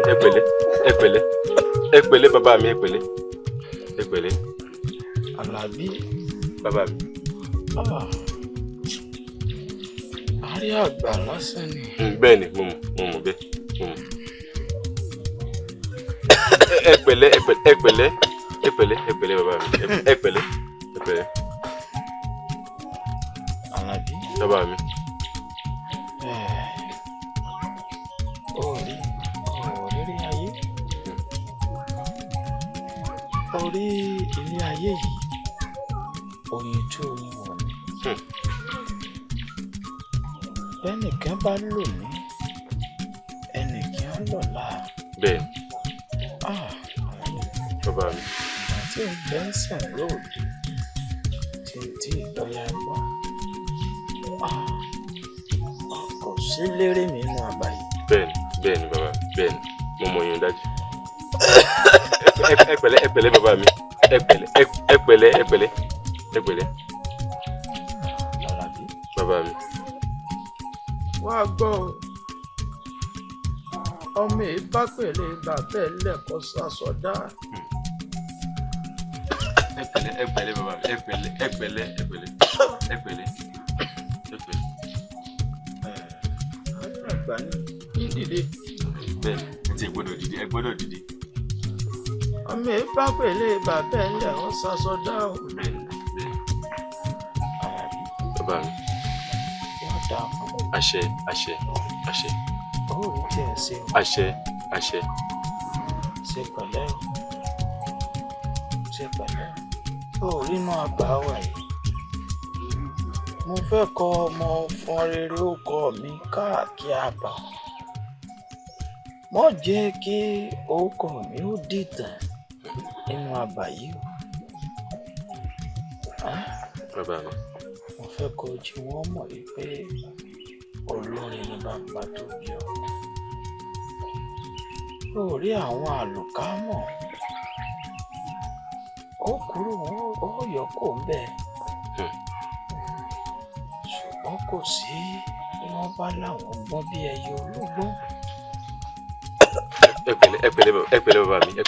ẹ pẹ̀lẹ́, ẹ pẹ̀lẹ́, ẹ pẹ̀lẹ́ bàbá mi, ẹ pẹ̀lẹ́, ẹ pẹ̀lẹ́. Àlàbí. Bàbá mi. Àrí àgbà lásán ni. Bẹ́ẹ̀ ni, mo mọ̀ bẹ́ẹ̀, mo mọ̀. Ẹ pẹ̀lẹ́, ẹ pẹ̀lẹ́, ẹ pẹ̀lẹ́, ẹ pẹ̀lẹ́, ẹ pẹ̀lẹ́ bàbá mi, ẹ pẹ̀lẹ́, ẹ pẹ̀lẹ́. Àlàbí. Bàbá mi. Orí ayé. Orí ilé ayé yìí. Oyin tí oyin wọ̀ ni. Bẹ́nìkan bá lò mí, ẹnìkan lọ́la. Bẹ́ẹ̀. Bàbá mi. Àti ìgbẹ́sẹ̀ lóòdì tí ìdọ́yà gbọ́. Kò sí lérè mi nínú àbáyé. Bẹ́ẹ̀ni bàbá mi, bẹ́ẹ̀ni, mo mọ̀ yín dájú. Ẹ pẹ̀lẹ́, ẹ pẹ̀lẹ́ bàbá mi, ẹ pẹ̀lẹ́, ẹ pẹ̀lẹ́, ẹ pẹ̀lẹ́, ẹ pẹ̀lẹ́. Àlàbí. Bàbá mi. Wá gbọ́ ọmọ ìbá pèlè bàbá ẹ̀ lẹ́kọ̀ọ́ sàsọdá. Ẹ pẹ̀lẹ́, ẹ pẹ̀lẹ́ bàbá mi, ẹ pẹ̀lẹ́, ẹ pẹ̀lẹ́, ẹ pẹ̀lẹ́, ẹ pẹ̀lẹ́, ẹ pẹ̀lẹ́. Àgbà ní dìde. Bẹ́ẹ̀ni, ẹ ti gbọ́dọ̀ dìde, ẹ gbọ́dọ̀ dìde. Ọmọ ìbá pèlè bàbá ẹ̀ lẹ́kọ̀ọ́ sàsọdá. Bẹ́ẹ̀ni. Àlàbí. Bàbá mi. Wọ́n dà fún mi. Àṣẹ. Ó rí tí ẹ ṣe. Àṣẹ. Ṣe pẹ̀lẹ́ o. Ṣe pẹ̀lẹ́. Ó rí inú àgbà wà yìí. Mo fẹ́ kọ́ ọmọ fún rere ó kọ́ mi káàkiri àbá. Mọ́ jẹ́ kí orúkọ mi ó dìtàn nínú àbá yìí. Bàbá mi. Mo fẹ́ kọ́ ojú wọn mọ̀ wípé olórin ni bàbá tó bí ọ. Ó rí àwọn àlùkámọ̀. Ó kúrò ó yọ kó ń bẹ̀. Ṣùgbọ́n kò sí bí wọ́n bá láwọn gbọ́n bí ẹyẹ ológbò. Ẹ pẹ̀lẹ́ bàbá mi, ẹ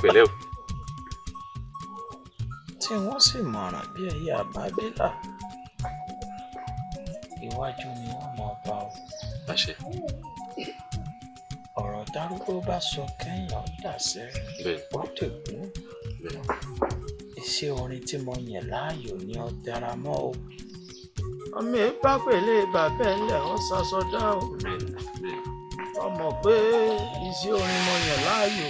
pẹ̀lẹ́ o. Tí wọ́n sì mọ̀ràn bí ẹyẹ àbábílà. Iwájú ni wọ́n máa bá ọ. Àṣẹ. Ọ̀rọ̀ dárúgbó bá sọ kẹ́yìn ọ̀dàṣẹ́. Ó dègún. Iṣẹ́ orin tí mo yàn láàyò ni ó dára mọ́ o. Ọmọ ìbá pèlè bàbá ẹ̀ lẹ̀ ọ́ sàsọdá o. Ọmọ pé iṣẹ́ orin mo yàn láàyò.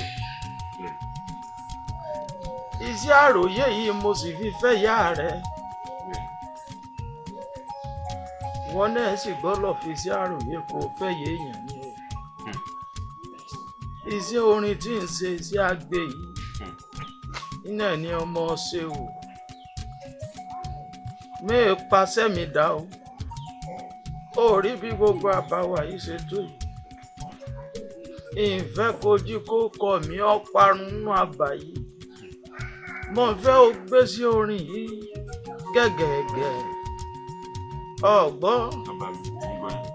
Iṣẹ́ àròyé yìí mo sì fi fẹ́ yá rẹ̀. Wọ́n náà sì gbọ́dọ̀ fi sí àròyé kó fẹ́ yé èèyàn ni o. Iṣẹ́ orin tí ń ṣe iṣẹ́ àgbẹ̀ yìí iná ni ọmọ ṣe o. Mẹ́ẹ̀ paṣẹ mi dá o. Ó rí bí gbogbo àbáwá yìí ṣe tó yìí. Ìfẹ́ kojú kó kọ mí ọ̀parun nínú àbá yìí. Mo fẹ́ o gbé sí orin yìí gẹ́gẹ́gẹ́. Ọ̀gbọ́. Bàbá mi, gbọ́ ni.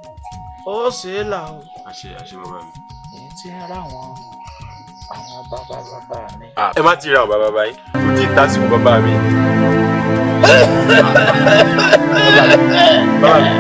Ó ṣe é là o. Àṣẹ bàbá mi. Èyí tí ń rà àwọn bàbá mi. Ẹ má ti ra àwọn bàbá yín, kò tí ì tásìkò bàbá mi. Bàbá mi.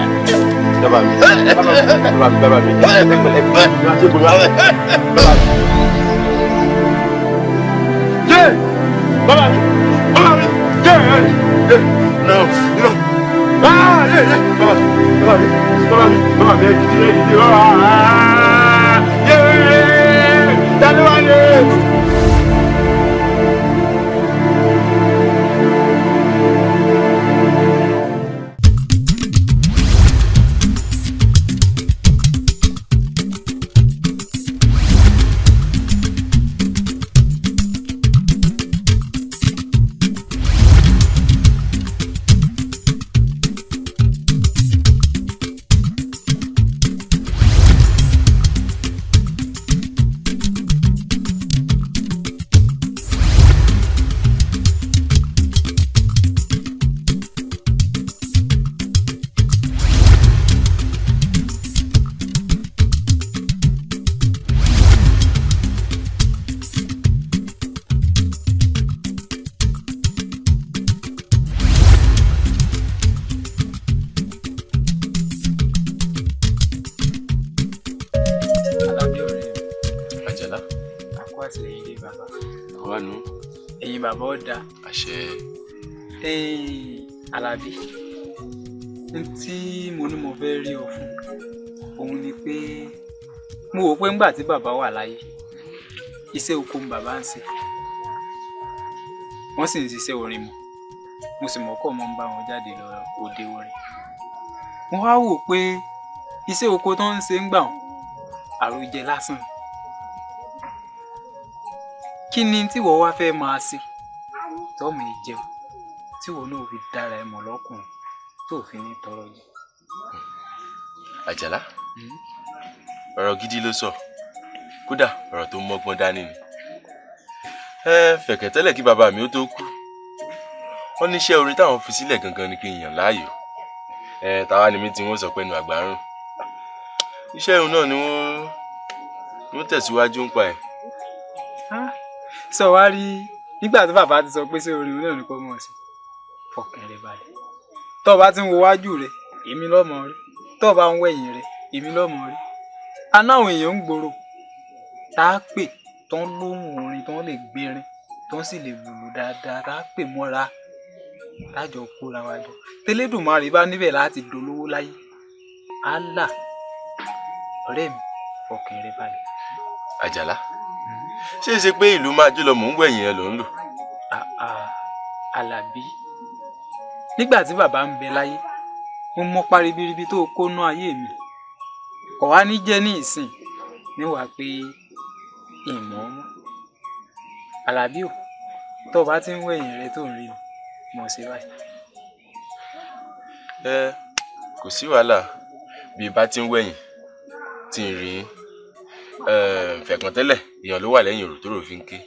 ẹ̀yin bàbá ọ̀dà. àṣẹ. Àlàbí tí mo ní mo fẹ́ rí ọ fún òun ni pé mo wò pé ńgbà tí bàbá wà láyé iṣẹ́ oko ni bàbá ń ṣe wọ́n sì ń ṣiṣẹ́ orin mọ́ mo sì mọ̀ kọ́ ọmọ ń bá wọn jáde lọ òde orin mo wá wò pé iṣẹ́ oko tó ń ṣe ń gbà wọn àròjẹ lásán kí ni tí wọ́n wá fẹ́ máa ṣe tọ́mọ ìjẹun tí wọ́n náà fi dára ẹ mọ̀ lọ́kùnrin tó fi ní tọrọ jẹ. Àjàlá ọ̀rọ̀ gidi ló sọ kódà ọ̀rọ̀ tó mọ́gbọ́n dání ni fẹ̀kẹ̀tẹ́lẹ̀ kí bàbá mi ó tó kú wọ́n níṣẹ́ orin táwọn fi sílẹ̀ gangan ni kí n yàn láàyò táwa ni mí tí wọ́n sọ pé nu àgbárùn iṣẹ́ òun náà ni wọ́n tẹ̀síwájú ń pa ẹ̀. sọ wá rí nígbà tí bàbá ti sọ pé ṣé orin náà ni kò mọ̀ sí fọkàn rẹ balẹ̀ tó o bá ti ń wo wájú rẹ èmi lọ́mọ rí tó o bá ń wẹ̀yìn rẹ èmi lọ́mọ rí anáwọn èèyàn ń gbòòrò tá a pè tó ń lóhùn orin tó ń lè gbérin tó ń sì lè lùlù dáadáa tá a pè mọ́ra lájọ kóra wa jọ tẹlẹdùmarè bá níbẹ̀ láti dolówó láyé Allah ọ̀rẹ́ mi fọkàn rẹ balẹ̀. Àjàlá ṣé é ṣe pé ìlú máa jó lọ mò ń wẹ̀yìn ẹ ló ń lò. Àlàbí nígbà tí bàbá ń bẹ láyé mo mọ paribiribi tó kó ná ayé mi kò wá ní jẹ́ ní ìsìn níwàá pé ìmọ̀ ọmọ Àlàbí ò tó o bá ti ń wẹ̀yìn rẹ tó ń rí mọ̀ sí báyìí. kò sí wàhálà bí bá ti ń wẹ̀yìn tí ń rí fẹ̀kàn tẹ́lẹ̀ èèyàn ló wà lẹ́yìn òrò tó rò fi ń ké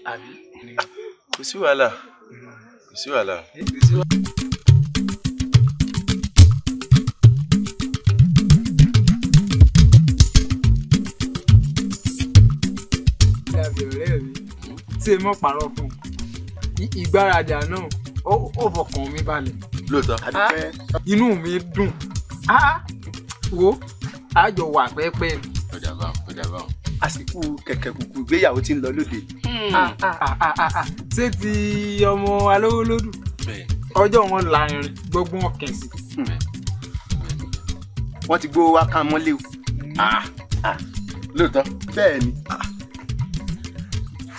kò sí wàhálà kò sí wàhálà. ṣé mọ́ pàrọ̀ fún ìgbáradà náà ó fọkàn mi balẹ̀. lóòótọ́ inú mi dùn wo àjọ wà pẹ́pẹ́ ni. ọjà báwọn. àsìkò kẹ̀kẹ́ kùkù ìgbéyàwó tí ń lọ lóde. ṣé ti ọmọ alówólódù ọjọ́ wọn láàrin gbogbo wọn kẹ̀sì. wọ́n ti gbówó wá ká mọ́lé o. lóòótọ́ bẹ́ẹ̀ ni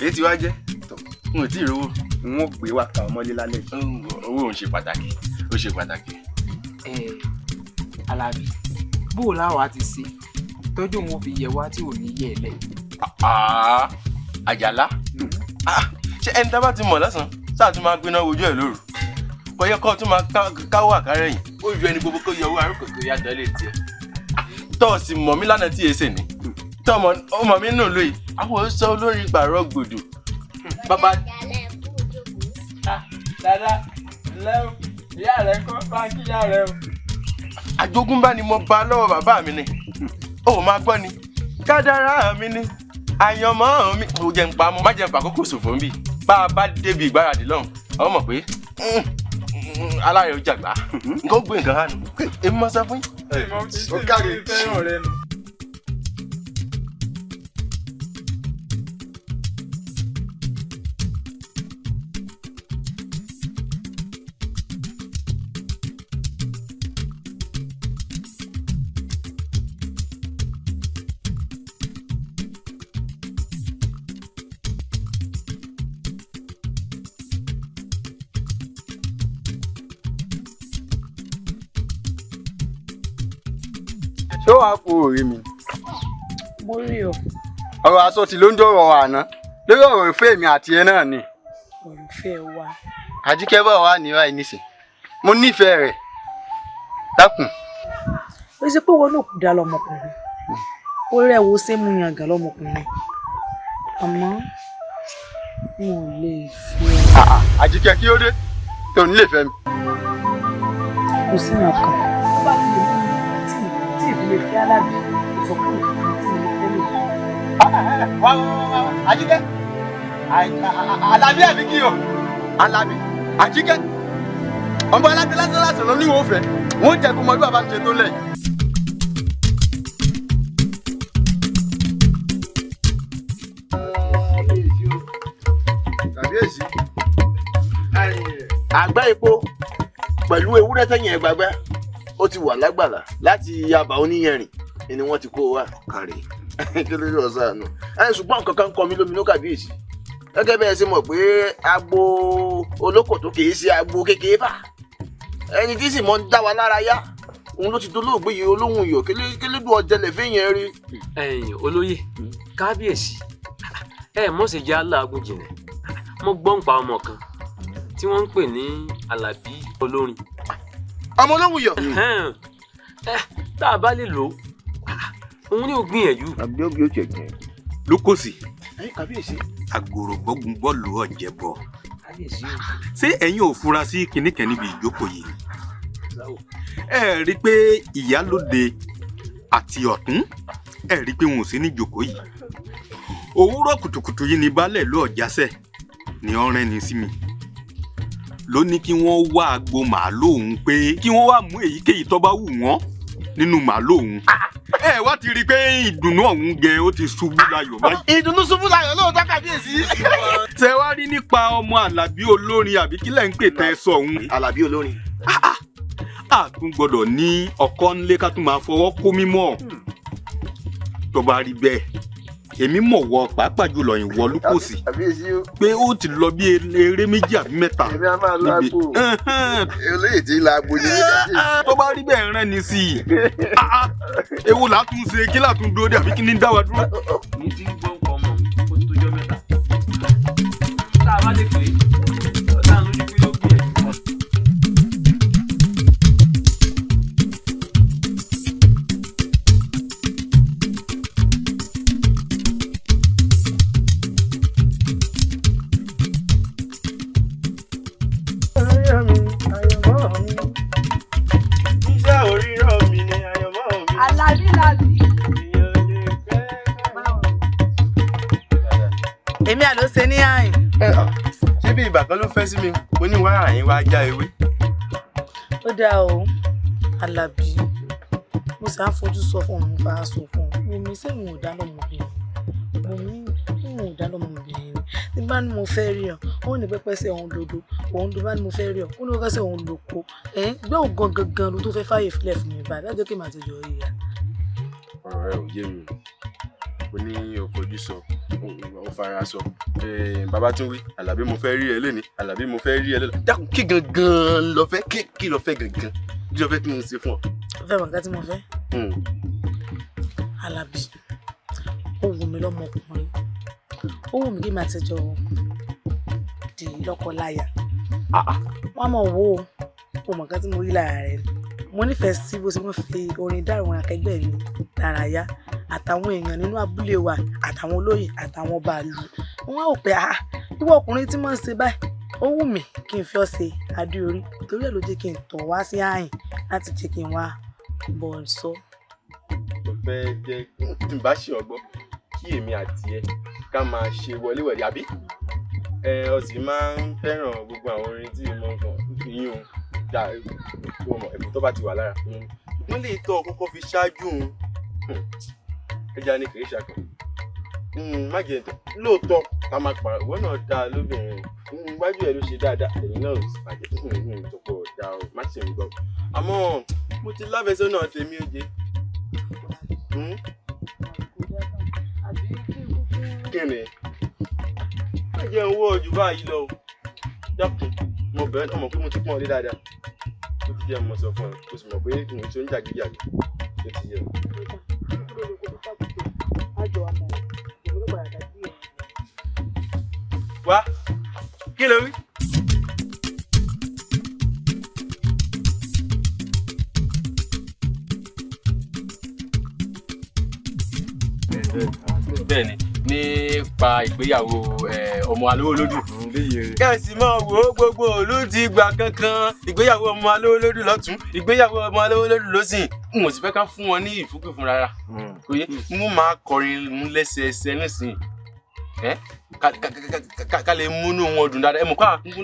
èyí tí wàá jẹ́ n ò tí ì rówó. n ó gbé wá ká mọ́lé lálẹ́. owó ò ń ṣe pàtàkì ó ṣe pàtàkì. Àlàbí bó o láwa ti ṣe tọ́jú òun fi yẹ wá tí ò ní yẹ ẹ lẹ. Àjàlá ṣé ẹni tá a bá ti mọ̀ lásán sáà tún máa gbiná wojú ẹ̀ lóru kò yẹ kó tún máa káwọ́ àkárẹ̀yìn ó ju ẹni gbogbo kó yọ owó àrùkò tó yá tẹ́lẹ̀ tiẹ̀ tọ́ ọ sì mọ̀ mí lánàá tí èsè ní tọ́ ọmọ mi nù lóye àwọn sọ olórí ìpààrọ̀ gbòdò. bàbá dada lẹ́wọ̀ ìyá rẹ̀ kọ́ báńkì ìyá rẹ̀ o. àjogúnbá ni mo bá lọ́wọ́ bàbá mi ni ó máa gbọ́ ni kádàrá mi ni àyànmọ́ mi kò jẹ́ ń pa mọ́ má jẹ́ ń pa kókò ṣòfò ń bì bá a bá débi ìgbáradì lọ́hùn àwọn mọ̀ pé aláyọ̀ jàgbá nǹkan ó gbé nǹkan hàn èmi máa sá fún yín. ó kárí fẹ́ràn rẹ nù. ṣé wàá kú òre mi. mo rí o. ọ̀rọ̀ aṣọ tí ló ń jọ̀rọ̀ àná lórí ọ̀rọ̀ ìfẹ́ mi àti ẹ náà ni. olùfẹ́ wa. Àjíkẹ́ bá wà ní báyìí nísìn mo nífẹ̀ẹ́ rẹ̀ dákun. ó ṣe pé wọn náà kú dá lọmọkùnrin ó rẹwọ ṣé mú yangàn lọmọkùnrin àmọ́ mo ò lè fi ẹ. Àjíkẹ́ kí ó dé tó ní lè fẹ́ mi. kò sí nǹkan tó bá fi lè tí ìdílé fi Alábí ìfọkàn tí mo fẹ́ lè. wá Àjíkẹ́ Alábí àbí kí o Alábí Àjíkẹ́ ọmọ Alábí lásán ló ní ìwò fẹ́ wọ́n jẹ́ kó mọ bí bàbá mi ṣe tó lẹ̀. Kàbíyèsí àgbá epo pẹ̀lú ewúrẹ́ tẹ̀yìn ẹ̀gbàgbẹ́ ó ti wà lágbàlá láti abà oníyẹ̀rìn ni wọ́n ti kó wa. Kàrí. Kí ló yọ ọ̀sán àná ṣùgbọ́n nǹkan kan kọ mí lóminú kàbíyèsí gẹ́gẹ́ bẹ́ẹ̀ ṣe mọ̀ pé agbo olókòtó kì í ṣe agbo kékeré fà ẹni tí sì mọ́ ń dá wa lára yá òun ló ti dolóògbé yìí olóhùn iyọ̀ kélédùn ọjẹlẹ̀ fẹ́yìn rí. Olóyè kábíyèsí mọ̀ ṣe jẹ́ aláàgùn jìnnà mo gbọ́ ń pa ọmọ kan tí wọ́n ń pè ní Àlàbí olórin. Ọmọ olóhùn iyọ̀. Tá a bá lè lò ó òun ni ò gbìyànjú. àbí ó bí ó tiẹ̀ gbìyànjú. Lókòsì. Kábíyèsí. Àgòrò gbógun bọ́ọ̀lù ọ̀jẹ̀ bọ̀. Ṣé ẹ̀yin ò fura sí kìnnìkan níbi ìjókòó yìí? Ẹ rí i pé ìyálóde àti ọ̀tún ẹ rí i pé wọn ò sí ní ìjókòó yìí. Òwúrọ̀ kùtùkùtù yìí ni baálẹ̀ ló ọ̀jásẹ̀ ni ọ̀rẹ́ ni sí mi. Ló ní kí wọ́n wá agbo màálù òun pé kí wọ́n wá mú èyíkéyìí tó bá wù wọ́n nínú màálù òun. Ẹ wá ti rí i pé ìdùnnú ọ̀hún gẹ ó ti ṣubú láyọ̀ báyìí. Ìdùnnú ṣubú láyọ̀ lóòótọ́ kábíyèsí. Ṣé wá rí nípa ọmọ Àlàbí olórin àbí kílẹ̀ ń pè tẹ́ sọ òun? Àlàbí olórin. A tún gbọ́dọ̀ ní ọkọ ńlé ká tún máa fọwọ́ kó mímọ́. Tó bá rí bẹ́ẹ̀ èmi mọ̀ wọ pàápàá jùlọ ìwọ Lúkòsì pé ó ti lọ bí eré méjì àbí mẹ́ta. Èmi á máa lágbo. Olóyè tí lágbo ni nígbà. Tó bá rí bẹ́ẹ̀ rán ni sí i. Èwo là á tún ṣe kí là á tún dúró dé àbí kí ní dá wa dúró. ní ti ń gbọ́ nǹkan ọmọ ó tó jọ mẹ́ta. Tá a bá lè pè é ọ̀tá lójú pé yóò gbìyànjú. Èmi àló ṣe ní àyìn. Ṣé bí ibà kan ló fẹ́ sí mi mo ní wàá àyín wá já ewé. Ó dáa o Àlàbí mo sì á fojú sọ fún òun bá a sọ fún un mo ní sẹ́yìn ò dá lọ́mọbìnrin mo ní ìwọ̀n ò dá lọ́mọbìnrin ní bá ní mo fẹ́ rí ọ òun ní pẹ́pẹ́ sí òun dodo òun tó bá ní mo fẹ́ rí ọ òun ní pẹ́pẹ́ sí òun lòpọ̀ gbé òun gangan ló tó fẹ́ fàyè filẹ̀ fún mi báyìí lájọ́ kí màá ti yọ ìyá. Ọ̀rọ̀ ẹ ò yé mi o ní òfojú sọ ó fara sọ bàbá tún wí Àlàbí mo fẹ́ rí ẹ lónìí Àlàbí mo fẹ́ rí ẹ lónìí. Dákun kí gangan lọ fẹ́ kí lọ fẹ́ gangan kí lọ fẹ́ kí n ṣe fún ọ. Ó fẹ́ mọ̀ nǹkan tí mo fẹ́. Àlàbí ó wù mí lọ́mọkùnrin ó wù mí kí màá tẹjọ di lọ́kọ-láya wọ́n mọ̀ wo ó mọ̀ nǹkan tí mo rí lára rẹ̀ mo nífẹ̀ẹ́ sí bó ṣe wọ́n fi orin dá àwọn akẹgbẹ́ mi dárayá àtàwọn èèyàn nínú abúlé wa àtàwọn olóyè àtàwọn bàálù wọn ò pé ìwọ ọkùnrin tí mo ń ṣe báyìí ó wù mí kí n fi ọ ṣe adé orí torí ẹ̀ ló jẹ́ kí n tọ̀ wá sí àyìn láti jẹ́ kí n wá bọ̀ sọ. Mo fẹ́ jẹ́ kí n bá ṣe ọgbọ́n kí èmi àti ẹ ká máa ṣe wọléwọ̀de àbí ọ sì máa ń fẹ́ràn gbogbo àwọn orin tí mo ń kàn yín o dá ẹ̀bùn tó bá ti wà lára wọ́n lè tọ́ kọ́kọ́ fi ṣáájú ẹja ní kìí ṣàkàn má jẹ ǹtẹ̀ lóòótọ́ ká máa pààrọ̀ ìwọ náà dáa lóbìnrin wájú ẹ̀ ló ṣe dáadáa ẹ̀yìn náà má jẹ ìtòkò dáa o má ṣe ń gbọ́ àmọ́ mo ti láfẹsọ́nà tèmi ó jẹ. Kí ni má jẹ owó ojú báyìí lọ o dákun mo bẹ̀rẹ̀ ọmọ pé mo ti pọ́n ọ lé dáadáa ó ti jẹ́ mo sọ fún ẹ o sì mọ̀ pé kì í ṣe oúnjẹ àgídíàgbé ó ti yẹ. Wá kí ló wí. Bẹ́ẹ̀ni nípa ìgbéyàwó ọmọ Alówólódù kẹ́sì máa wò ó gbogbo òlú ti gbà kankan ìgbéyàwó ọmọ Alówólódù lọ́tún ìgbéyàwó ọmọ Alówólódù lọ́sìn n ò sì fẹ́ ká fún wọn ní ìfúkúfún rárá kòye mo máa kọrin mú lẹ́sẹẹsẹ nísìnyí ká lè múnú wọn dùn dáadáa ẹ mọ̀ ká kúkú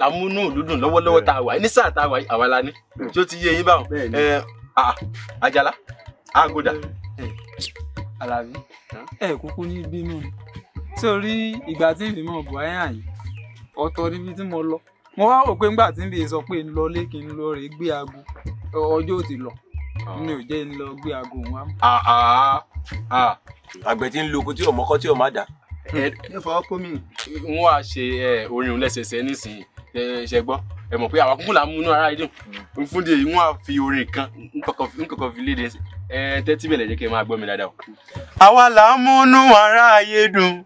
là múnú ìlú dùn lọ́wọ́lọ́wọ́ tá a wà ní sáà tá a wà àwa la ní tí ó ti yé yín báwọn Àjàlá Àgòdà. Àlàbí kúkú ní bínú sórí ìgbà tí ìfìmọ̀ buhari àyìn ọ̀tọ̀ níbi tí mo lọ mo wá rò pé ńgbà tí ń bèè sọ pé ń lọ lé kí n lọ rè gbé aago ọjọ́ ò ti lọ mi ò jẹ́ ń lọ gbé aago òun wá. àgbẹ̀ tí ń lo oko tí ò mọ́kọ́ tí ò má dà. ẹ fọwọ́ kó mi. wọ́n á ṣe orin lẹ́sẹsẹ nísìnyí ṣe gbọ́ ẹ mọ̀ pé àwọn kúkú là ń múnú ara yìí dùn fún díẹ̀ wọ́n á fi orin kan nǹkankan fi léde tẹ́tí bẹ̀lẹ̀ jẹ́ kí ẹ máa gbọ́ mi dáadáa. àwa là ń múnú aráyé dùn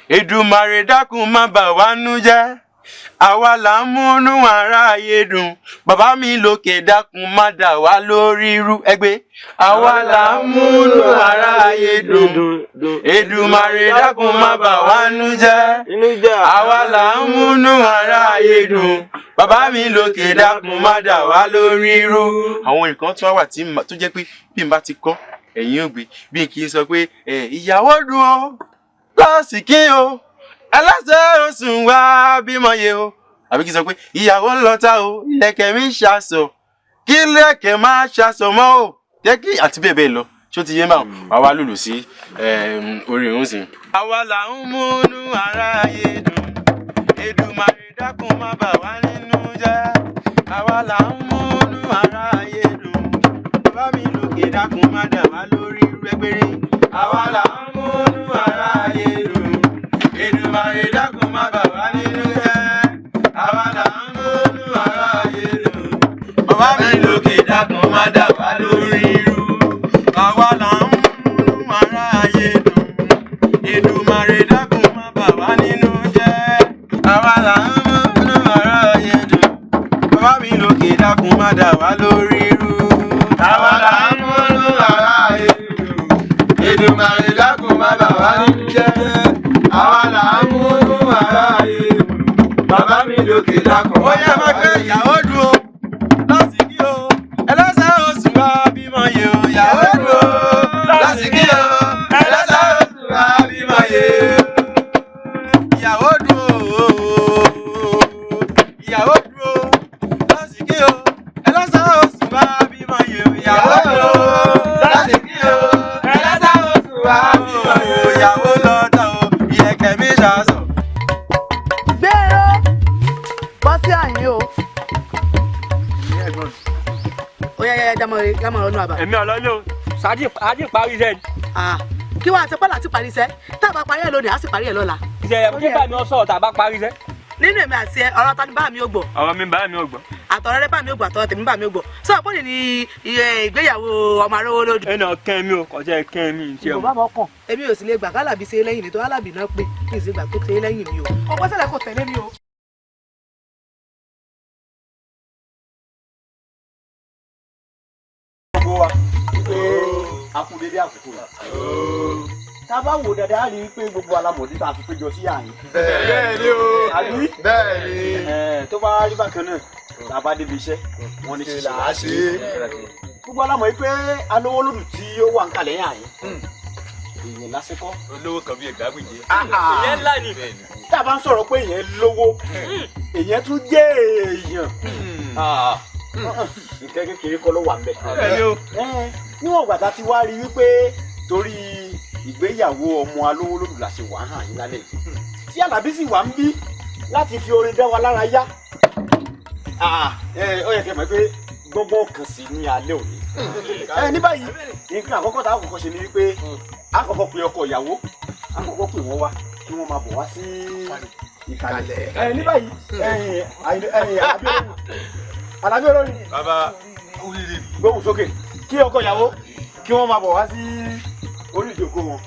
Èdùmàrè dákun má bà wá nú jẹ́ àwa là ń múnú aráyé dùn bàbá mi lókè dákun má dà wá lórí irú ẹgbẹ́ àwa là ń múnú aráyé dùn Èdùmàrè dákun má bà wá nú jẹ́ àwa là ń múnú aráyé dùn bàbá mi lókè dákun má dà wá lórí irú. àwọn nǹkan tó wà tó jẹ́ pé bí n bá ti kọ́ ẹ̀yin ò gbé bí n kì í sọ pé ìyàwó dùn ó lásìkí o ẹlẹ́sẹ̀ oṣù wa bímọ yẹ o àbí kí n sọ pé ìyàwó ń lọta o ilẹ̀kẹ̀ mi ṣaṣọ kí ilẹ̀kẹ̀ má ṣaṣọ mọ́ o jẹ́ kí àti bẹ́ẹ̀ bẹ́ẹ̀ lọ ṣó ti yé máa wà wá lùlù sí orin òun sí. àwa là ń múnú aráyé dùn Èdùmàrè dákun má bà wá nínú jẹ́ àwa là ń múnú aráyé dùn bàbá mi lókè dákun má dà wá lórí rẹ́gbẹ́rẹ́ àwa là ń múnú aráyé dùn Èdùmàrè dákun má bà wá nínú jẹ́ àwa là ń múnú aráyé dùn bàbá mi lókè dákun má dà wá lórí irú àwa là ń múnú aráyé dùn Èdùmàrè dákun má bà wá nínú jẹ́ àwa là ń múnú aráyé dùn bàbá mi lókè dákun má dà wá lórí irú àwa là ń múnú aráyé dùn Èdùmàrè dákun má bà wá nínú jẹ́ àwa là ń múnú aráyé dùn bàbá mi lókè dákun má dà wá lórí irú. ó yẹ máa gbé ìyàwó dùn ó lásìkí o ẹlẹ́sẹ̀ oṣù wa bímọ yẹ o ìyàwó dùn ó lásìkí o ẹlẹ́sẹ̀ oṣù wa bímọ yẹ o ìyàwó dùn ó ìyàwó dùn ó lásìkí o ẹlẹ́sẹ̀ oṣù wa bímọ yẹ o ìyàwó dùn ó lásìkí o ẹlẹ́sẹ̀ oṣù wa bímọ yẹ o ìyàwó lọ́dọ̀ o ìyẹ̀kẹ̀ mi ṣàṣọ. gbèrò bọ́ sí àyín o. ó yá jámọ̀ ọ̀nà àbá. èmi ọ̀lọ́lé o sáájì parí iṣẹ́ ni. kí wàá ṣe pọ́lá ti parí iṣẹ́ tá a bá parí ẹ̀ lónìí á sì parí ẹ̀ lọ́la. ìṣẹ̀lẹ̀ kí bá mi ọ sọ̀rọ̀ tá a bá parí iṣẹ́. nínú èmi àti ẹ ọ̀rọ̀ tani bá mi ò gbọ́. ọ̀rọ̀ mi bá mi ò gbọ́. àtọ̀rọ̀ rẹ bá mi ò gbọ́ àtọ̀rọ̀ tèmi bá mi ò gbọ́. sọ pé ní ìgbéyàwó ọmọ arówó lódì. ẹnà kẹ́ mi ò kọjá kẹ́ mi ní tiẹ̀. ìbò bá mọ kàn èmi ò sì lè gbà kálàbí ṣe lẹ́yìn nítorí alábì náà pé kí n sì gbà tó ṣe lẹ́yìn mi o. ọgbọ́n sẹ́lẹ̀ kò tẹ̀lé mi o. akúndéédé àkókò rẹ̀. tá a bá wò dáadáa á rí i pé gbogbo alamọ̀dé tá a fi péjọ sí àyìn. bẹ́ẹ̀ ni o àbí bẹ́ẹ̀ ni. tó bá rí bákan náà tá a bá débi iṣẹ́ wọ́n ní ṣe là á ṣe. gbogbo alamọ̀ yìí pé alówó lòdù tí ó wà ń kalẹ̀ yẹn àyìn. èèyàn lásìkò. olówó kan bí ẹgbàgbèje. ìyẹn ńlá ni. tá a bá ń sọ̀rọ̀ pé èèyàn lówó èèyàn tún jẹ́ èèyàn. nǹkan kékeré kọ́ ló wà ń bẹ̀. níwọ̀n ìgbà tá a ti wá rí wípé torí ìgbéyàwó ọmọ alówó lòdù la ṣe wà hàn yín lálẹ́ yìí tí Àlàbí sì wà ń bí láti fi orin dá wa lára yá ó yẹ kẹ́ mọ̀ pé gbọ́ngbọ́n kan sí ní alẹ́ òní. ní báyìí nǹkan àkọ́kọ́ tá a kọ́kọ́ ṣe ni wípé a kọ́kọ́ pe ọkọ ìyàwó a kọ́kọ́ pè wọ́n wá kí wọ́n máa bọ̀ wá sí ìkàlẹ̀. ní báyìí Àlàbí olórin bàbá gbóhùn sókè kí ọkọ ìyàwó kí wọ́n máa bọ̀ wá sí orí ìjókòó wọn.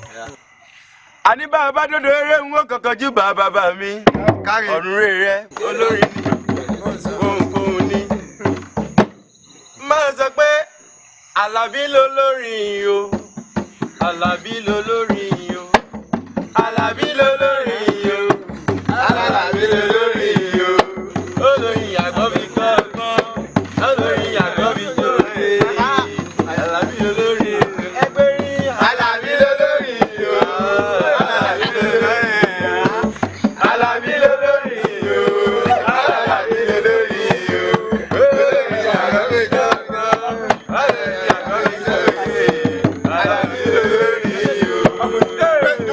àní bàbá dòdò eré ń wọ́n kankan jù bàbá mi ọ̀run rere olórí ni òun ni. máa sọ pé Àlàbí lolórin o Àlàbí lolórin o Àlàbí lolórin o Àlàbí lolórin o olórin àgbọ̀ mi gbọ́ngbọ́n olórin àgbọ̀ mi jòrè Àlàbí lolórin ẹgbẹ́ rí Àlàbí lolórin o Àlàbí lolórin Àlàbí lolórin o Àlàbí lolórin o olórin àgbọ̀ mi gbọ́ngbọ́n olórin àgbọ̀ mi jòrè Àlàbí lolórin o.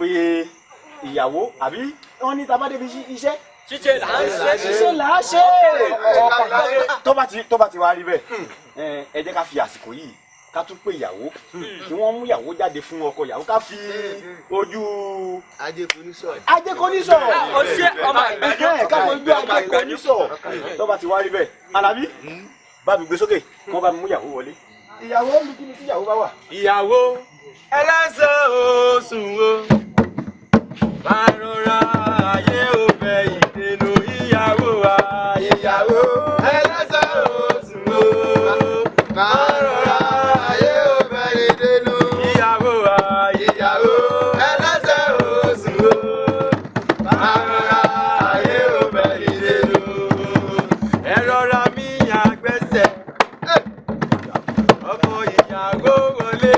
pé ìyàwó àbí wọ́n ní tabá débi iṣẹ́. ṣíṣe là ń ṣe. ṣíṣe là á ṣe. tó bá ti wá rí bẹ́ẹ̀ ẹ jẹ́ ká fi àsìkò yìí ká tún pé ìyàwó kí wọ́n mú ìyàwó jáde fún ọkọ ìyàwó ká fi ojú ajékonísọ̀. ó ṣe ọmọ ìgbàjọ. ká fi ojú ajékonísọ̀ tó bá ti wá rí bẹ́ẹ̀ Alábí bá mi gbé sókè kí wọ́n bá mi mú ìyàwó wọlé. ìyàwó mi kí ni tí ìyàwó bá wà. ìyàwó ẹlẹ́sẹ̀ oṣù wo máa rọra ayé ò fẹ́ ìdènà ìyàwó wa. ìyàwó ẹlẹ́sẹ̀ oṣù wo máa rọra ayé ò fẹ́ ìdènà ìyàwó wa. ìyàwó ẹlẹ́sẹ̀ oṣù wo máa rọra ayé ò fẹ́ ìdènà ẹ rọra mi yàn gbẹ́sẹ̀ ọkọ ìyàwó wọlé.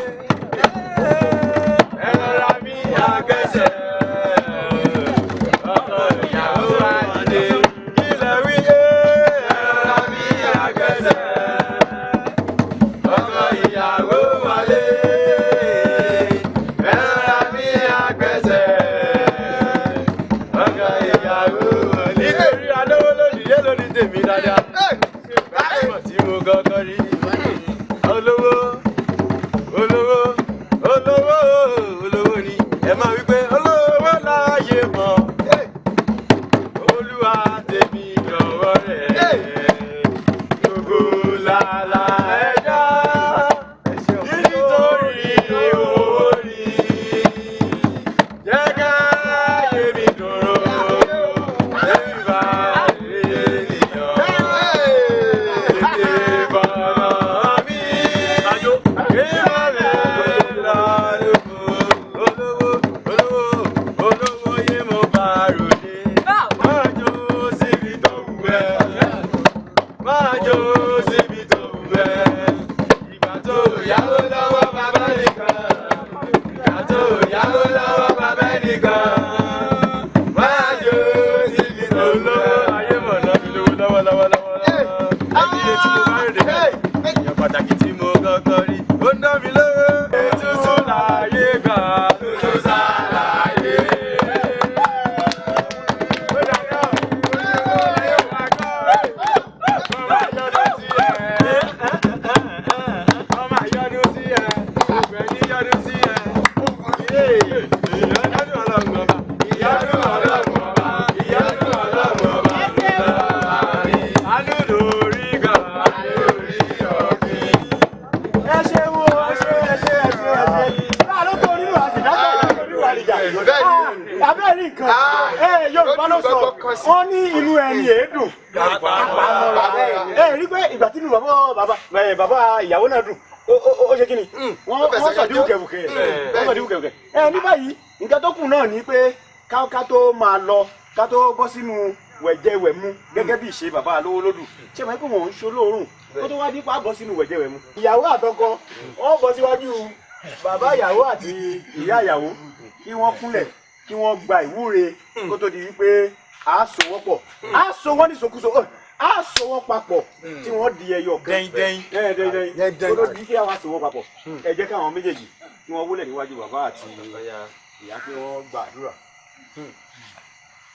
Yorùbá ló sọ wọ́n ní inú ẹni èédùn rí pé ìgbà tí inú bàbá ìyàwó náà dùn ó ṣe kí ni wọ́n sọ díwùkẹ̀wùkẹ̀ ní báyìí nǹkan tó kù náà ni pé ká tó máa lọ ká tó bọ́ sínú wẹ̀jẹwẹ̀mu gẹ́gẹ́ bí ìṣe bàbá Alówólódù ṣé máa ń pè wọ́n ń ṣolóòrùn kó tó wá dípò àbọ̀ sínú wẹ̀jẹwẹ̀mu. ìyàwó àtọkọ wọ́n bọ́ síwájú bàbá ìyàwó àti ìyá ìyàwó kí wọ́n kúnlẹ̀ kí wọ́n gba ìwúre kó tó di wípé a so wọ́n pọ̀ a so wọ́n ní sòkúso a so wọ́n papọ̀ tí wọ́n di ẹyọ kan dẹ́yìn kó tó di kí àwọn so wọ́n papọ̀ ẹ jẹ́ káwọn méjèèjì kí wọ́n wúlẹ̀ níwájú bàbá àti ìyá kí wọ́n gbàdúrà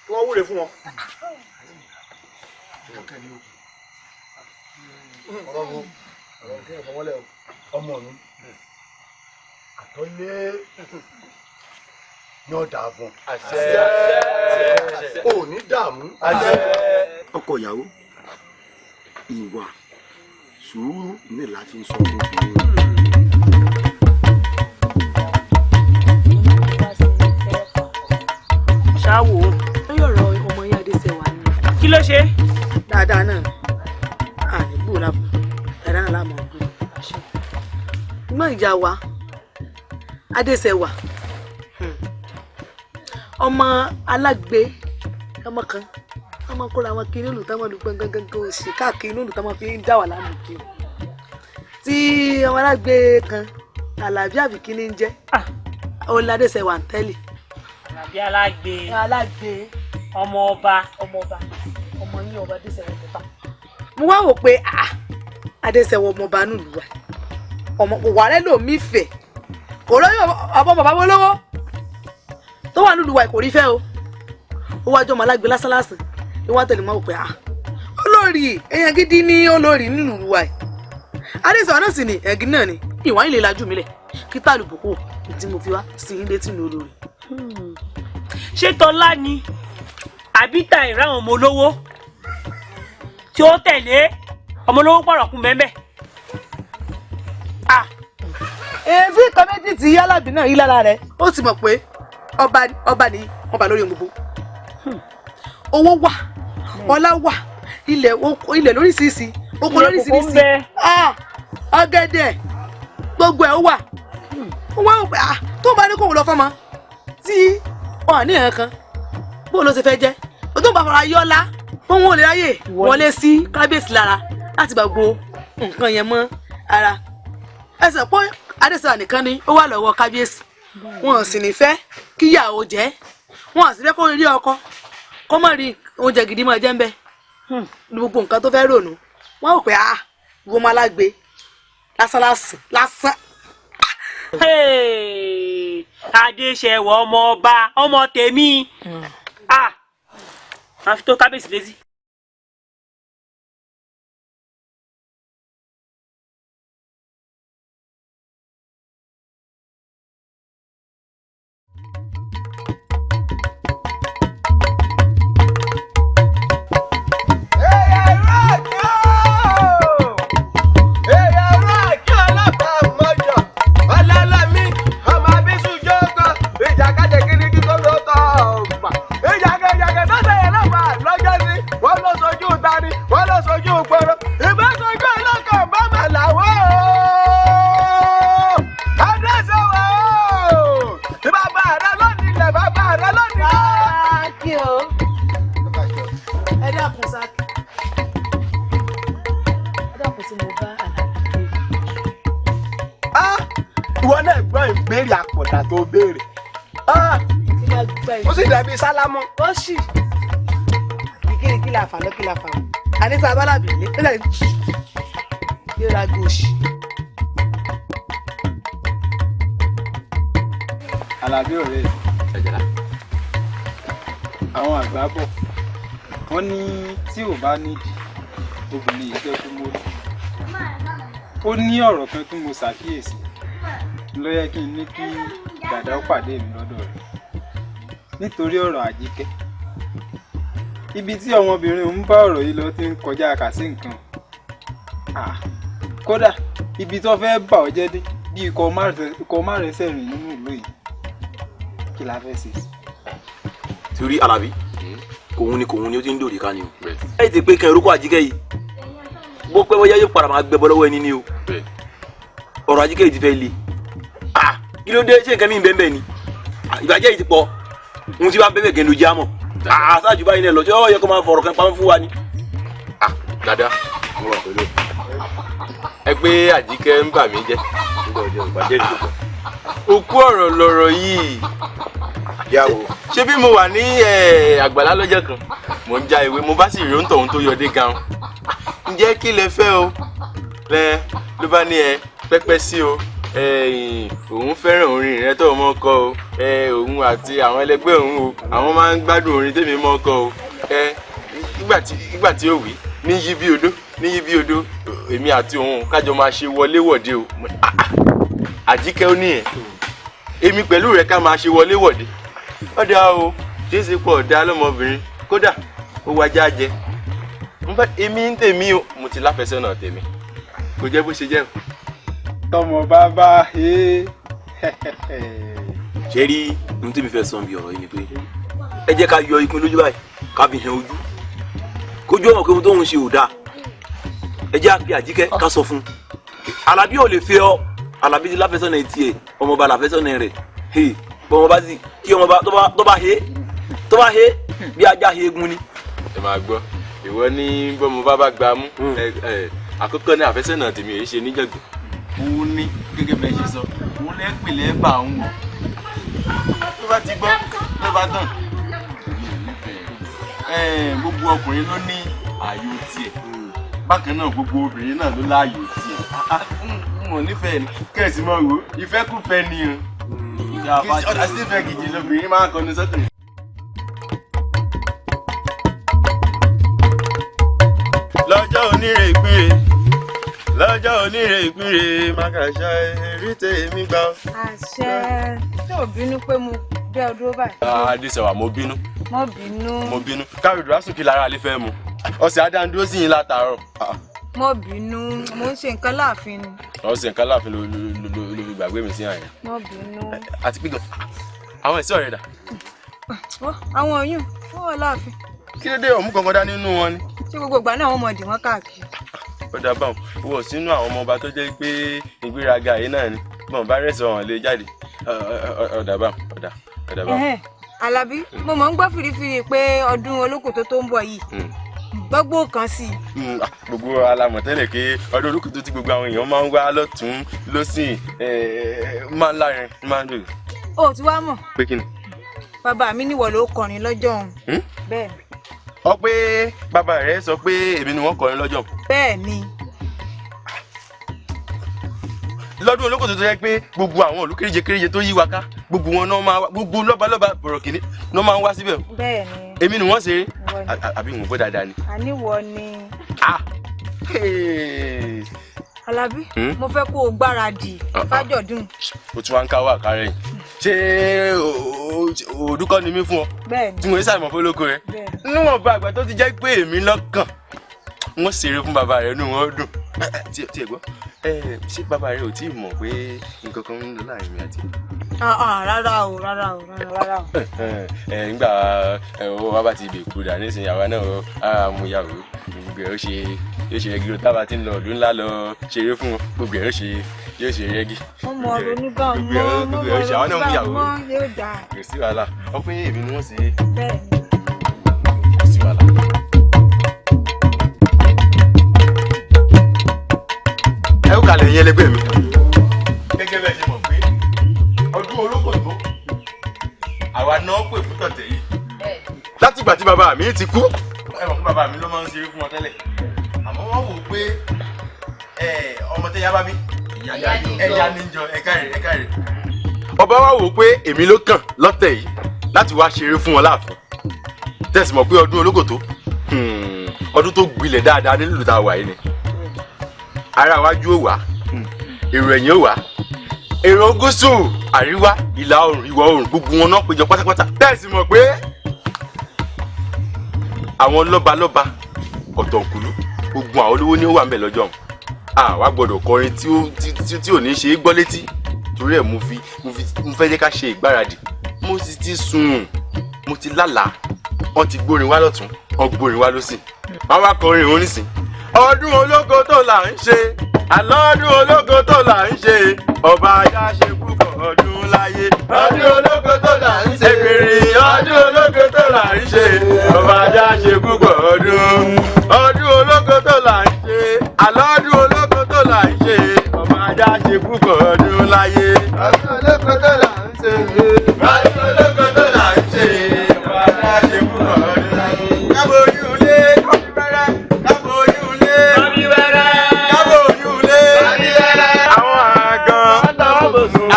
kí wọ́n wúre fún wọn. ọmọ mi àtọ́lé yóò dáa fún ò ní dààmú. ọkọ ìyàwó ìwà sùúrù ní láti sọ fún obìnrin. ṣáwó lórí ọ̀rọ̀ ọmọ yín Adéṣẹwà ni. kí ló ṣe. dáadáa náà ànígbò lápò ẹ̀rọ náà láàmú ọ̀gbìn. ṣùgbọ́n ìjà wa Adéṣẹwà ọmọ alágbe ọmọ kan ọmọ kóra wọn kiri ìlú táwọn olùgbọ́n gangan òsì káàkiri ìlú táwọn fi ń dá wà láàmú kiri tí ọmọ alágbe kan Àlàbí àbí kí ni ń jẹ́ ọ̀là Adéṣẹwà ń tẹ́lẹ̀. Àlàbí alágbe ọmọ ọba ọmọ yín ọba Adéṣẹwà ọba. mo wá wò pé Adéṣẹwà ọmọ ọba nùlù wa ọmọ kò wà rẹ lòmí fẹ kò lóyún ọmọ bàbá wọn lọ́wọ́ tó wà nílùú wa kò rí fẹ́ o ó wájú ọmọ alágbe lásánlásán ní wọ́n tẹ̀lé mọ́ pé olórí èèyàn gidi ní olórí nílùú wa adéṣọ́ náà sì ni ẹ̀gí náà ni ìwà ilé lajú mi lẹ̀ kí tàlùbùkù tí mo fi wá sí ilé tí mi olórí. ṣé tọ́lá ni àbí ta ìráwọn ọmọ olówó tí ó tẹ̀lé ọmọ olówó pọ̀rọ̀kùn mẹ́mẹ́. èéfì kan méjì tí yálàbí náà yí lára rẹ̀ ó sì mọ̀ pé ọba ni wọ́n bá lórí gbogbo. owó wà ọlá wà ilẹ̀ lóríṣiríṣi oko lóríṣiríṣi ọ̀gẹ̀dẹ̀ gbogbo ẹ̀ ó wà. wọ́n wá pé tó bá ní kóun lọ fọ́mọ tí wọn ní ẹ̀kan kan bó ló ṣe fẹ́ jẹ́ o tó bá fara yọ́lá wọn ò lè ráyè wọlé sí kábíyèsí lára láti gbàgbó nǹkan yẹn mọ́ ara ẹsẹ̀ pọ́ adéṣà nìkan ni ó wà lọ́wọ́ kábíyèsí wọn sì ní fẹ́ kíyàwó jẹ́ wọn sì fẹ́ kó rí ọkọ kó má rí oúnjẹ gidi máa jẹ́ ń bẹ́ gbogbo nǹkan tó fẹ́ rònú wọn ò pé wọ́n máa lágbe lásán. Adéṣẹwọ̀ ọmọ ọba ọmọ tèmi àfi tó kábíyèsí létí. ìwọ náà gbọ́ ìbéèrè àpọ̀dà tó béèrè ó sì dàbí sálámù. ó sì kí la fà lọ kí la fà lọ àníṣe abálábì ní pínlẹ̀ yóò ra gòṣì. Àlàbí ọ̀rẹ́ ṣẹ̀jẹ̀lá àwọn àgbà bọ̀ wọ́n ní tí ò bá nídìí obìnrin yìí fẹ́ kú mórí. Ó ní ọ̀rọ̀ kan tí mo ṣàkíyèsí ló yẹ kí n ní kí dàdá ó pàdé mi lọ́dọ̀ rẹ̀ nítorí ọ̀rọ̀ Àjíkẹ́. Ibi tí ọmọbìnrin ń bá ọ̀rọ̀ yìí lọ ti ń kọjá kàsí nǹkan. Kódà ibi tó fẹ́ bà ọ́ jẹ́ dé bí ikọ̀ márẹsẹ̀ rìn nínú ìlú yìí kí la fẹ́ ṣe. Torí Àlàbí kòun ni ó ti ń dòrí ká ni o. ẹ ti pé kan orúkọ Àjíkẹ́ yìí bó pẹ́ bóyá yóò padà máa gbẹbọ lọ́wọ́ ẹni ní o. ọ̀rọ̀ Àjíkẹ́ yìí ti fẹ́ le. Kí ló dé ṣé nǹkan mi ń bẹ́ẹ̀ ni ìbàjẹ́ yìí ti pọ̀ ohun tí bá bẹ́ẹ̀ gẹ̀ ló jẹ́ àmọ́ àṣáájú báyìí náà lọ sí ọ yẹ kó máa fọ̀rọ̀ kan pamọ́ fún wa ni. Dada mo wà pẹ̀lú ẹ pé Àjíkẹ́ ń bà mí jẹ́ ìbàjẹ́ yìí tó pọ̀. Òkú ọ̀rọ̀ lọ̀rọ̀ yìí ṣé bí mo wà ní àgbàlá lọ́jọ́ kan mo ń já ewé mo bá sì rí òǹtọ̀ ohun tó yọdé gan. Ǹjẹ́ kí lẹ fẹ́ o ló bá ní pẹ́pẹ́ sí o òun fẹ́ràn orin rẹ tó mọ́ kọ o òun àti àwọn ẹlẹgbẹ́ òun o àwọn máa ń gbádùn orin tèmi mọ́ kọ o nígbà tí ó wí ní yí bí odó èmi àti òun kájọ máa ṣe wọléwọ̀de o. Àjíkẹ́ ó ní èmi pẹ̀lú rẹ̀ ká máa ṣe wọléwọ̀de ọ̀dà o jésì pọ̀ ọ̀dà lọ́mọbìnrin kódà ó wájà jẹ èmi ń tèmi o mo ti láfẹsẹ̀nà tèmi kò jẹ́ bó ṣe jẹ́ o. Tọmọ bàbá ṣe rí ohun tí mi fẹ́ sọ bí ọ̀rọ̀ yìí ni pé ẹ jẹ́ ká yọ ikun lójú báyìí ká fi hàn ojú kójú ọmọ kéwọn tó ń ṣe ò dáa ẹ jẹ́ àpè Àjíkẹ́ ká sọ fún un Àlàbí ò lè fẹ́ ọ Àlàbí ti láfẹsọ̀nà etí ẹ̀ ọmọọba làfẹsọ̀nà rẹ̀ bọ́mọba sì kí ọmọba tó bá he bí ajá he egun ni. ẹ máa gbọ́ ìwọ ní bọ́mọba bá gbà mú àkọ́kọ́ ní àfẹsọ̀nà tèmi èyí ṣe níjàgbọ́n. Òun ní gẹ́gẹ́ bẹ́ẹ̀ ṣe sọ òun lẹ́pìnlẹ̀ bá òun wò tó bá ti gbọ́ tó bá tàn. Gbogbo ọkùnrin ló ní ààyò tiẹ̀ bákan náà gbogbo obìnrin náà ló láàyò tiẹ̀. N ò nífẹ̀ẹ́ ni kẹ́sì mọ́ wo ìfẹ́kùfẹ́ ni o ọ̀dà sí ìfẹ́ gidi lóbìnrin máa ń kọnu sọ́tún. lọ́jọ́ onírè ìpínrè lọ́jọ́ onírè ìpínrè mákàṣá rí tèmi gbà. àṣẹ tí ò bínú pé mo bẹ́ ọ dúró báyìí. adéṣèwà mo bínú. mo bínú. káyọ̀dù asùnkì lára alẹ́ fẹ́ mu ọ̀sẹ̀ adáńdúró sí yín látàárọ̀. mo bínú mo ń ṣe nǹkan láàfin ni. ọ̀sẹ̀ nǹkan láàfin ló fi gbàgbé mi sí àyẹ̀. mo bínú. àti pé àwọn ẹ̀sọ́ rẹ̀ dà. àwọn oyún wọ́n wà láàfin. kí ló dé ọ̀mú kankan dá nínú wọn ni. ṣé gbogbo ìgbà náà wọ́n mọ̀ dì wọ́n káàkiri. ó dá báwọn wọ sínú àwọn ọmọ ọba tó jẹ́ pé ìgbéraga yìí náà ni bọ́n bá rẹ̀ sọ wọn lè jáde ọ̀dà báwọn ọ̀dà báwọn. Alábí mo mọ̀ ń gbọ́ fìrífìrí pé ọdún Olókòtó tó ń bọ̀ yìí gbogbo kan sí i. gbogbo alamọ̀ tẹ́lẹ̀ pé ọdún Olókòtó tí gbogbo àwọn èèyàn máa ń wá lọ́tún lọ́sìn máa ń lárin máa ń dòdò. o ti wá mọ̀. pé kí ni. bàbá mi níwọ̀ ló kọrin lọ́jọ́ ọ̀hún. bẹ́ẹ̀ ni. ọ pé bàbá rẹ sọ pé èmi ni wọ́n kọrin lọ́jọ́. bẹ́ẹ̀ ni. lọ́dún Olókòtó tó yẹ pé gbogbo àwọn ìlú kéréje tó yí wa ká gbogbo wọn náà máa wá gbogbo lọ́balọ́ba bọ̀rọ̀ kìíní náà máa ń wá síbẹ̀. bẹ́ẹ̀ ni. èmi ni wọ́n ṣeré àbí wọn bó dáadáa ni. àníwọ̀ ni. Alábí mo fẹ́ kó o gbáradì fájọ̀dún. o tún wá ń káwọ́ àkárẹ̀ yìí ṣé òdúkọ́ ni mí fún ọ. bẹ́ẹ̀ni. tí mo ń ṣàìmọ̀ fọlọ́kọ rẹ. níwọ̀n bá àgbà tó ti jẹ́ pé èmi lọ́kàn wọ́n ṣeré fún bàbá rẹ inú wọn dùn. tí ẹ gbọ́ ṣé bàbá rẹ ò tí ì mọ̀ pé nǹkan kan ń lọ láàrin mi àti. rárá o. nígbà wa bá ti bèkú dà nísìnyí àwa náà á mú ìyàwó gbogbo ẹ̀ yóò ṣe rẹ́gí tábà tí ń lọ ìlú ńlá lọ ṣeré fún wọn gbogbo ẹ̀ yóò ṣe rẹ́gí. mo mọ ronú bá wọn mọ yóò dà. kò sí wàhálà ọ pé èmi ni wọ́n ṣe. bẹ́ẹ̀ni. kò sí wàhálà. ẹ ó kalẹ̀ yín ẹlẹgbẹ́ mi. gẹ́gẹ́ bẹ́ẹ̀ ṣe mọ̀ pé ọdún Olókòtó àwa náà pè fún tọ̀tẹ̀ yìí. látìgbà tí bàbá mi ti kú. ẹ mọ̀ pé bàbá mi ló máa ń ṣeré fún wọn tẹ́lẹ̀. àmọ́ wọ́n wò pé ọmọ tẹ́yà bá bí ẹ̀yà níjọ ẹ̀ka rẹ̀. ọba wa wò pé èmi ló kàn lọ́tẹ̀ yìí láti wá ṣeré fún wọn láàfin. tẹ̀sí mọ̀ pé ọdún Olókòtó ọdún tó gbilẹ̀ dáadáa nílùú tá a wà yìí ni. ara wájú ò wá èrò ẹ̀yìn ò wá èrò gúúsù àríwá ìlà oòrùn ìwọ̀ oòrùn gbogbo wọn náà péjọ pátápátá. tẹ̀sí mọ̀ pé àwọn lọ́balọ́ba ọ̀tọ̀kùlú gbogbo àwọn olówó ni ó wà ń bẹ̀ lọ́jọ́ ọ̀hún. àwa gbọ́dọ̀ kọrin tí ò ní ṣe é gbọ́ létí torí ẹ̀ mo fẹ́ jẹ́ ká ṣe ìgbáradì. mo sì ti sùn mo ti lálàá wọ́n ti gbórin wá lọ́tún wọ́n gbórin wá lọ́sìn. wọ́n wá kọrin òun nísìn. ọdún Olókòtó là ń ṣe àlọ́dún Olókòtó là ń ṣe ọba ajá ṣe púpọ̀ ọdún láyé. ọdún Olókòtó là ń ṣe èkèrè ọdún Olókòtó là ń ṣe ọba ajá ṣe púpọ̀ ọdún. ọdún Olókòtó là ń ṣe àlọ́dún Olókòtó là ń ṣe ọba ajá ṣe púpọ̀ ọdún láyé. ọdún Olókòtó là ń ṣe ọdún Olókòtó là ń ṣe ọba ajá ṣe púpọ̀ ọdún láyé. káboyún lé kọ́bí bẹ́rẹ́ káboyún lé kọ́bí bẹ́rẹ́ káboyún lé kọ́bí bẹ́rẹ́. àwọn àgàn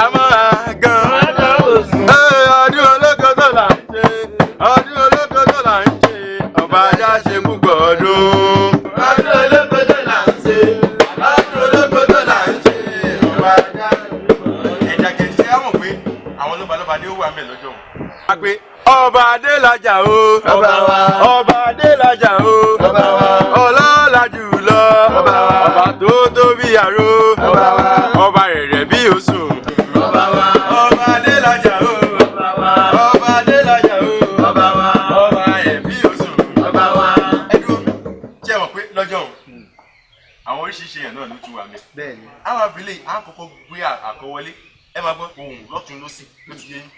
àwọn àgàn ọdún Olókòtó là ń ṣe ọdún Olókòtó là ń ṣe ọba ajá ṣe púpọ̀ ọdún. ọdún Olókòtó là ń ṣe ọdún Olókòtó là ń ṣe ọba ajá ṣe púpọ̀ ọdún. ẹ̀dá kejì ṣe á mọ̀ pé àwọn lọ́balọ́ba ni ó wà ń bẹ̀ lọ́jọ́ wọn. ọba Adélájà o ọba Adélájà o ọlọ́lá jùlọ ọba tó tóbi àrò ọba rẹ̀rẹ̀ bí òsùn ọba Adélájà o ọba Adélájà o ọba rẹ̀ bí òsùn. ẹdùn tí ẹ mọ̀ pé lọ́jọ́ òun àwọn oríṣiríṣi èèyàn náà ló tún wà mẹ́. bẹ́ẹ̀ni àwọn abilé àkọ́kọ́ gbé àkọwọlé ẹ máa gbọ́ ohùn lọ́tún lọ́sì ló ti yé yín.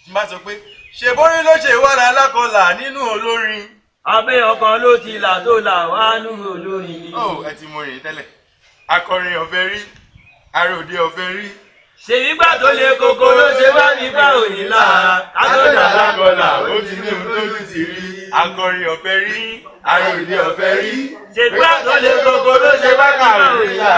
tí n bá sọ pé ṣe borí ló ṣe wàrà alákọlà nínú olórin. abẹ́ ọkàn ló ti là tó là wá nínú olórin. ó ẹ ti mọ rèé tẹ́lẹ̀ akọrin ọ̀fẹ́ rí àròdé ọ̀fẹ́ rí. ṣèyígbà tó lé koko ló ṣe wá nígbà òní là àtọ́jà alákọlà ó ti ní ohun tójú ti rí. akọrin ọ̀fẹ́ rí àròdé ọ̀fẹ́ rí. ṣèyígbà tó lé koko ló ṣe wá nígbà òní là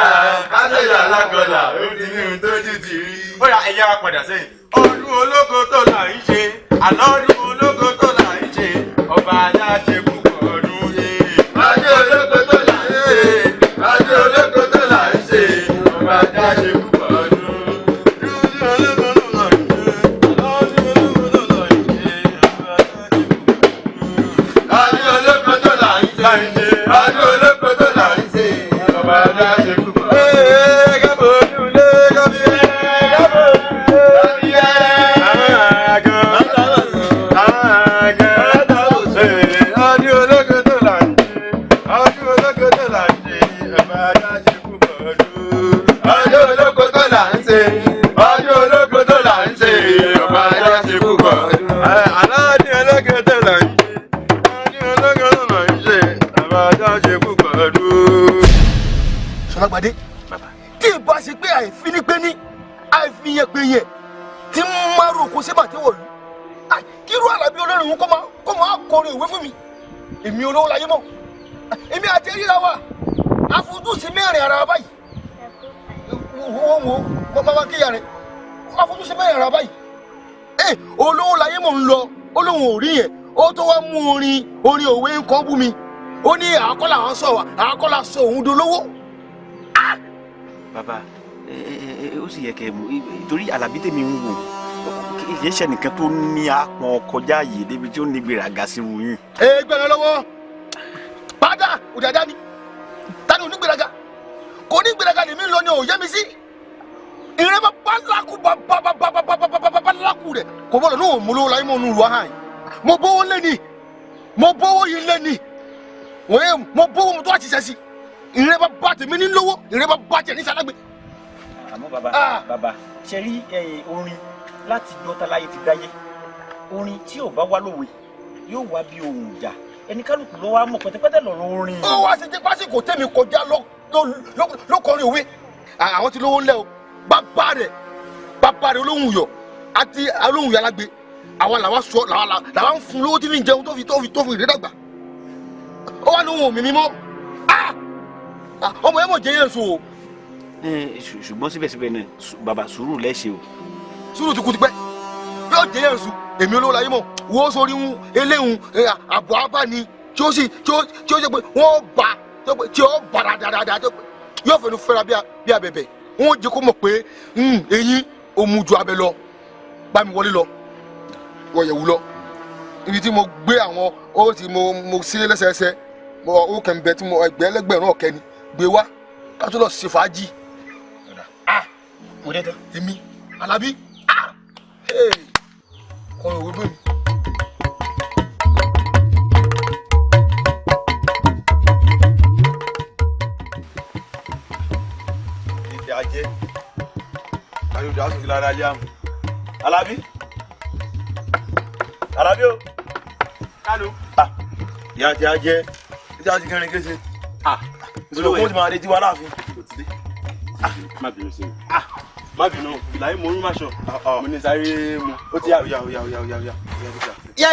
àtọ́jà alákọlà ó ti ní ohun tójú ti rí. ó yá ẹ̀yà wa padà sẹ́yìn. ọdún ológo tó là ń ṣe àlọ́dún ológo tó là ń ṣe ọba aláṣẹ púpọ̀ ọdún yé. ọdún ológo tó là ń ṣe ọdún ológo tó là ń ṣe ọba aláṣẹ púpọ̀ ọdún. Ṣọlágbadé tí ì bá ṣe pé àìfinipéní àìfiyèpéyè tí ń máa rò kó sébà tí wọ̀lú kírú Àlàbí olórin òun kó máa kọrin ìwé fún mi èmi olówó láyé mọ́ èmi àti ríra wa àfojúsí mẹ́rin ara wa báyìí wo máa kíyà rẹ̀ àfojúsí mẹ́rin ara wa báyìí olówó láyé mọ̀ ń lọ olóhùn ò rí yẹn ó tó wá mú orin òwe nǹkan bú mi ó ní àkọ́là àwọn sọ wa àkọ́là sọ òun dolówó. Bàbá ó sì yẹ kẹ́ mú torí Àlàbí tèmi ń wò kì í ṣe nìkan tó ní àpọn kọjá yìí débi tí ó ní gbéraga sí irú yín. Gbẹ̀rẹ̀ lọ́wọ́ padà òdàdá ni tani onígbéraga kò ní gbéraga lèmi ń lọ ní òye mi sí ìrẹ́ bá lákù bá lákù rẹ̀ kò bọ́dọ̀ ní òun olówó láyé mọ́ òun wá hàn mo bówó lé ní mo bówó yìí lé ní mo bówó mo tó wá ti sẹ́ sí ìrẹ́ bá tèmi ní lówó ìrẹ́ bá tẹ̀ ní sálágbé. Àmọ́ bàbá ṣe rí orin láti gbọ́ta láyé ti dáyé orin tí ò bá wá lówe yóò wá bí ohun ìjà ẹni kálukú ló wá mọ̀ pẹ́tẹ́pẹ́tẹ́ lọ́rọ̀ orin. ó wá sí jẹ́ pásíkò tèmi kọjá lọ́kọrin òwe àwọn tí lówó ńlẹ̀ o bàbá rẹ̀ olóhùn yọ àti olóhùn yàlágbé àwọn làwọn sọ làwọn ń fún lówó tí fi ń jẹun tó fi ìrédàgbà ó wà lóhùn òmìnir mọ́ ọmọ yẹn mọ̀ jẹ́ yẹn so o. ṣùgbọ́n síbẹ̀síbẹ̀ náà bàbá sùúrù lẹ́sẹ̀ o. sùúrù ti kú ti pẹ́ yóò jẹ́ yẹn sùn èmi olówó láyé mọ̀ wo sórí eléhùn àbọ̀ abáni tí ó ṣe pé wọ́n bá tí ó bá dáadáa yóò fẹnu fẹ́ra bí abẹ̀bẹ̀ wọ́n jẹ́ kó mọ̀ pé eyín òmu ju abẹ lọ bá mi wọlé lọ wọ́n yẹ̀wù lọ ibi tí mo gbé àwọn ó ti mo sí lẹ́sẹẹsẹ ó kẹ́ ń bẹ tí mo ẹgbẹ́ ẹlẹ́gbẹ̀rún ọ̀kẹ́ ni gbé wá ká tó lọ ṣe fàájì. mo dé tán. èmi Àlàbí kọrin òwe bẹ́ẹ̀ mi. ìdí ajé ayọ̀dọ̀ àtúntì lára ajé àmì. Àlàbí o kálù. ìyá àti ajé ìdí àti kẹrin kése. ìṣòro kó ti máa dé tiwa láàfin. má bínú sí mi. má bínú ìlàyé mo rún máṣọ mo ní sáré mu ó ti yà. yé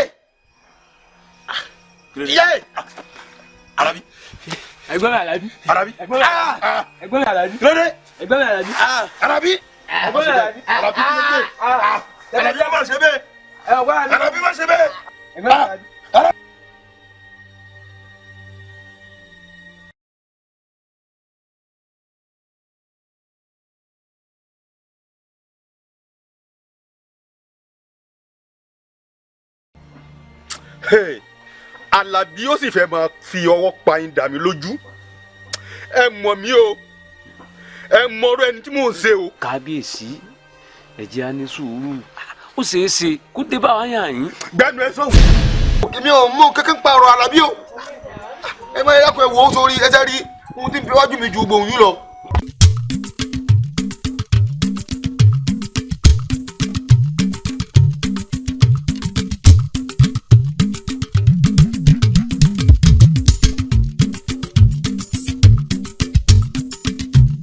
Àlàbí. ẹ̀gbọ́n mi Àlàbí. Àlàbí. ẹ̀gbọ́n mi Àlàbí. lóde. ẹ̀gbọ́n mi Àlàbí. Àlàbí. ẹ̀gbọ́n mi Àlàbí. Àlàbí má ṣe bẹ́ẹ̀. Àlàbí má ṣe bẹ́ẹ̀. ẹ̀gbọ́n mi Àlàbí. Àlàbí ó sì fẹ́ máa fi ọwọ́ pa yín dà mí lójú ẹ mọ̀ mí o ẹ mọ̀rọ̀ ẹni tí mò ń ṣe o. kábíyèsí ẹ jẹ́ á ní sùúrù ó ṣeé ṣe kó dé bá wa yàn yín. gbẹ́nu ẹ sọ̀hún. èmi ò mú kékeré pa ọ̀rọ̀ Àlàbí o ẹ máa yẹ kó ẹ wò ó sórí ẹsẹ̀ rí ohun tí ń fi wájú mi ju gbòòyìn lọ.